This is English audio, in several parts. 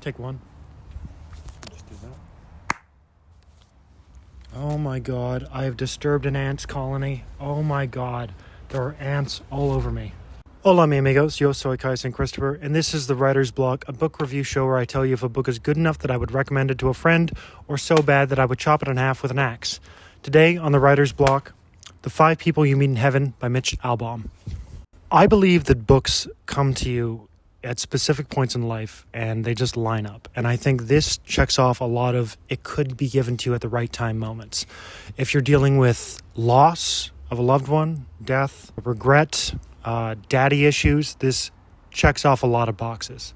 Take one. Just do that. Oh my god, I have disturbed an ants colony. Oh my god, there are ants all over me. Hola mi amigos, yo soy St.Christopher, and this is the Writer's Block, a book review show where I tell you if a book is good enough that I would recommend it to a friend, or so bad that I would chop it in half with an axe. Today on the Writer's Block, The 5 People You Meet in Heaven by Mitch Albom. I believe that books come to you at specific points in life and they just line up. And I think this checks off a lot of it could be given to you at the right time moments. If you're dealing with loss of a loved one, death, regret, daddy issues, this checks off a lot of boxes.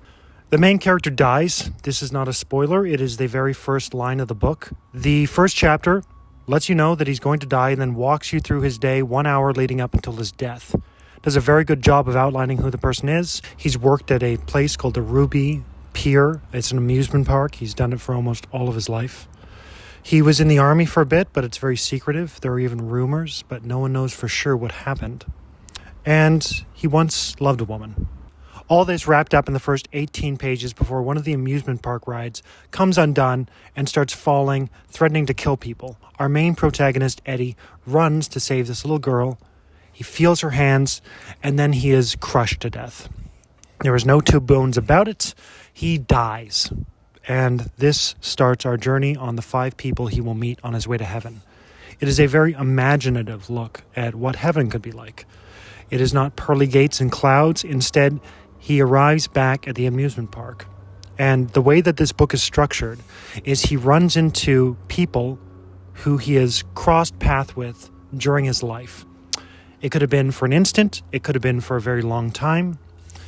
The main character dies. This is not a spoiler. It is the very first line of the book. The first chapter lets you know that he's going to die and then walks you through his day 1 hour leading up until his death. Does a very good job of outlining who the person is. He's worked at a place called the Ruby Pier. It's an amusement park. He's done it for almost all of his life. He was in the army for a bit, but it's very secretive. There are even rumors, but no one knows for sure what happened. And he once loved a woman. All this wrapped up in the first 18 pages before one of the amusement park rides comes undone and starts falling, threatening to kill people. Our main protagonist, Eddie, runs to save this little girl. He feels her hands, and then he is crushed to death. There is no two bones about it. He dies. And this starts our journey on the 5 people he will meet on his way to heaven. It is a very imaginative look at what heaven could be like. It is not pearly gates and clouds. Instead, he arrives back at the amusement park. And the way that this book is structured is he runs into people who he has crossed path with during his life. It could have been for an instant. It could have been for a very long time.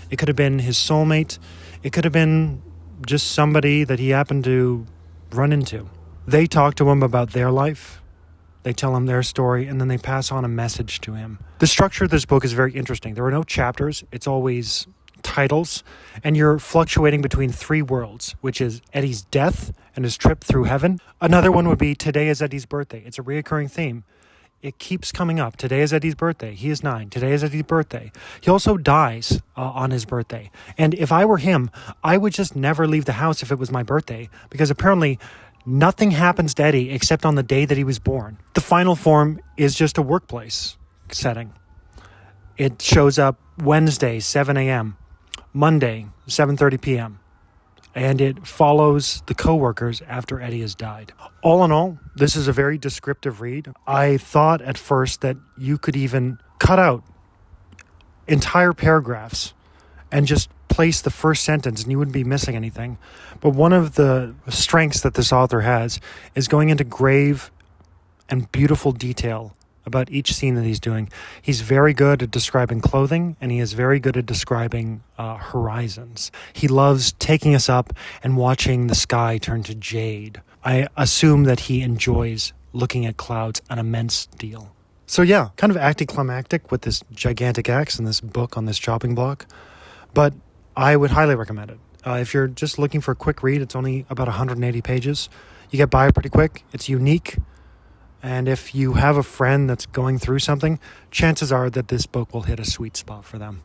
It could have been his soulmate. It could have been just somebody that he happened to run into. They talk to him about their life. They tell him their story, and then they pass on a message to him. The structure of this book is very interesting. There are no chapters. It's always titles, and you're fluctuating between 3 worlds, which is Eddie's death and his trip through heaven. Another one would be today is Eddie's birthday. It's a reoccurring theme. It keeps coming up. Today is Eddie's birthday. He is 9. Today is Eddie's birthday. He also dies on his birthday. And if I were him, I would just never leave the house if it was my birthday, because apparently nothing happens to Eddie except on the day that he was born. The final form is just a workplace setting. It shows up Wednesday, 7 a.m., Monday, 7:30 p.m., and it follows the coworkers after Eddie has died. All in all, this is a very descriptive read. I thought at first that you could even cut out entire paragraphs and just place the first sentence and you wouldn't be missing anything. But one of the strengths that this author has is going into grave and beautiful detail about each scene that he's doing. He's very good at describing clothing, and he is very good at describing horizons. He loves taking us up and watching the sky turn to jade. I assume that he enjoys looking at clouds an immense deal. So yeah, kind of anticlimactic with this gigantic axe in this book on this chopping block, but I would highly recommend it. If you're just looking for a quick read, it's only about 180 pages. You get by it pretty quick. It's unique. And if you have a friend that's going through something, chances are that this book will hit a sweet spot for them.